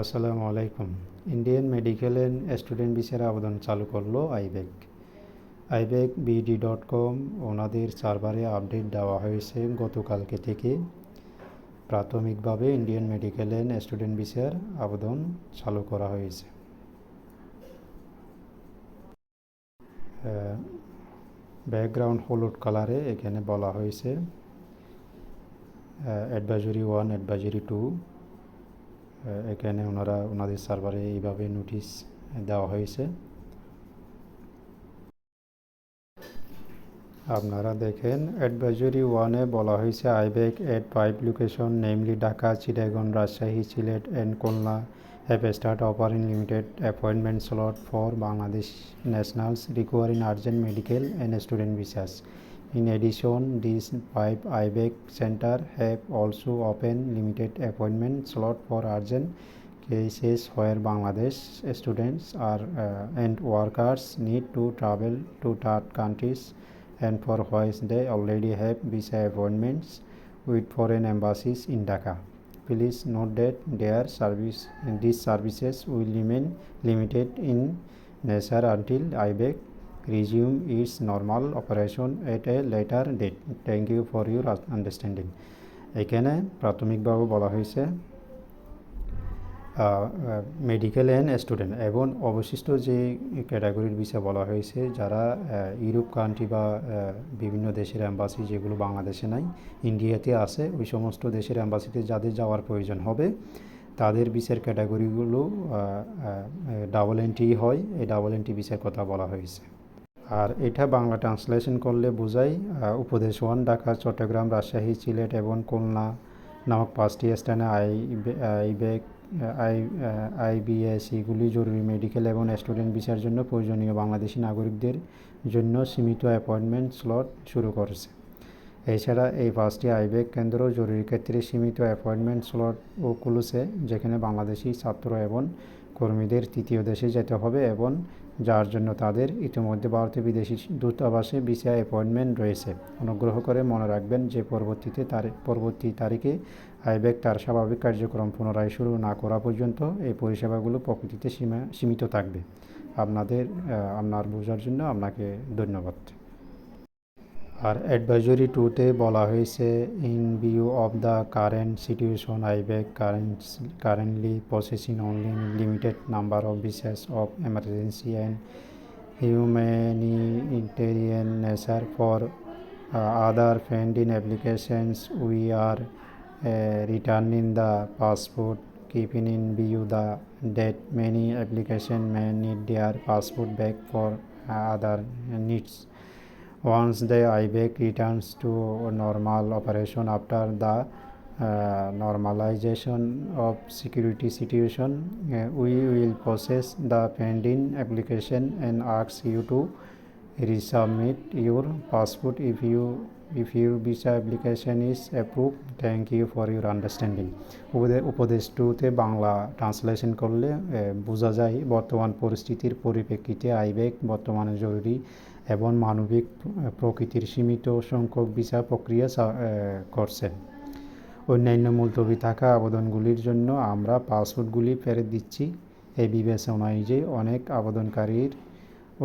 আসসালামু আলাইকুম। Indian medical and student ভিসার আবেদন চালু করলো আইবেক। ibecbd.com ওনাদের সার্ভারে আপডেট দেওয়া হয়েছে গতকালকে থেকে। প্রাথমিকভাবে ইন্ডিয়ান মেডিকেল অ্যান্ড স্টুডেন্ট ভিসার আবেদন চালু করা হয়েছে। ব্যাকগ্রাউন্ড হলুদ কালারে এখানে বলা হয়েছে অ্যাডভাইজরি 1, অ্যাডভাইজরি 2। এখানে ওনাদের সার্ভারে এইভাবে নোটিশ দেওয়া হয়েছে। আপনারা দেখেন অ্যাডভাইজরি 1-এ বলা হয়েছে আইবেক এট 5 location namely Dhaka, Chittagong, Rajshahi, Sylhet and Khulna have start offering limited appointment slot for Bangladesh nationals requiring urgent medical and student visas. In addition, these 5 IBEC center have also opened limited appointment slot for urgent cases where Bangladesh students and workers need to travel to third countries and for which they already have visa appointments with foreign embassies in Dhaka. Please note that these services will remain limited in nature until IBEC resume its normal operation at a later date. Thank you for your understanding. এখানে প্রাথমিকভাবে বলা হয়েছে medical and student এবং অবশিষ্ট যে ক্যাটাগরির visa বলা হয়েছে, যারা ইউরোপ কান্ট্রি বা বিভিন্ন দেশের অ্যাম্বাসি যেগুলো বাংলাদেশে নাই, ইন্ডিয়াতে আছে, ওই সমস্ত দেশের অ্যাম্বাসিতে যাদের যাওয়ার প্রয়োজন হবে তাদের ভিসার ক্যাটাগরিগুলো ডাবল এন্ট্রি হয়। এই ডাবল এন্ট্রি ভিসার কথা বলা হয়েছে। আর এটা বাংলা ট্রান্সলেশন করলে বোঝায় উপদেশ 1 ঢাকা, চট্টগ্রাম, রাজশাহী, সিলেট এবং খুলনা নামক 5টি স্থানে আইবিএসইগুলি জরুরি মেডিকেল এবং স্টুডেন্ট ভিসার জন্য প্রয়োজনীয় বাংলাদেশি নাগরিকদের জন্য সীমিত অ্যাপয়েন্টমেন্ট স্লট শুরু করেছে। এছাড়া এই 5টি আইবেক কেন্দ্র জরুরি ক্ষেত্রে সীমিত অ্যাপয়েন্টমেন্ট স্লটও খুলেছে, যেখানে বাংলাদেশি ছাত্র এবং কর্মীদের তৃতীয় দেশে যেতে হবে এবং যার জন্য তাদের ইতিমধ্যে ভারতীয় বিদেশি দূতাবাসে ভিসা অ্যাপয়েন্টমেন্ট রয়েছে। অনুগ্রহ করে মনে রাখবেন যে পরবর্তী তারিখে আইবেক তার স্বাভাবিক কার্যক্রম পুনরায় শুরু না করা পর্যন্ত এই পরিষেবাগুলো প্রকৃতিতে সীমিত থাকবে। আপনার বোঝার জন্য আপনাকে ধন্যবাদ। আর অ্যাডভাইজরি 2-তে বলা হয়েছে in view of the current situation আইবেক currently processing only limited number of visas of emergency and humanitarian nature for other pending applications. We are returning the passport, keeping in view that many applications may need their passport back for other needs. Once the IBEC returns to normal operation after the normalization of security situation, we will process the pending application and ask you to resubmit your passport if your visa application is approved. Thank you for your understanding. উপদেশ 2-তে Bangla translation করলে বোঝা যায় বর্তমান পরিস্থিতির পরিপ্রেক্ষিতে আইবেক বর্তমানে জরুরি এবং মানবিক প্রকৃতির সীমিত সংখ্যক ভিসা প্রক্রিয়া করছে। অন্যান্য মুলতবি থাকা আবেদনগুলির জন্য আমরা পাসপোর্টগুলি ফেরত দিচ্ছি। এই বিবেচনায় যে অনেক আবেদনকারীর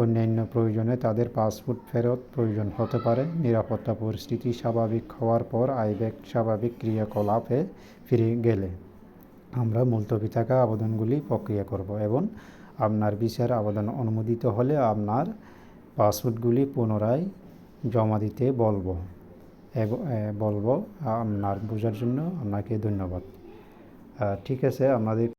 অন্যান্য প্রয়োজনে তাদের পাসপোর্ট ফেরত প্রয়োজন হতে পারে, নিরাপত্তা পরিস্থিতি স্বাভাবিক হওয়ার পর আইবেক স্বাভাবিক ক্রিয়াকলাপে ফিরে গেলে আমরা মুলতবি থাকা আবেদনগুলি প্রক্রিয়া করব এবং আপনার ভিসার আবেদন অনুমোদিত হলে আপনার পাসপোর্টগুলি পুনরায় জমা দিতে বলবো। আপনার বোঝার জন্য আপনাকে ধন্যবাদ। ঠিক আছে, আপনাদের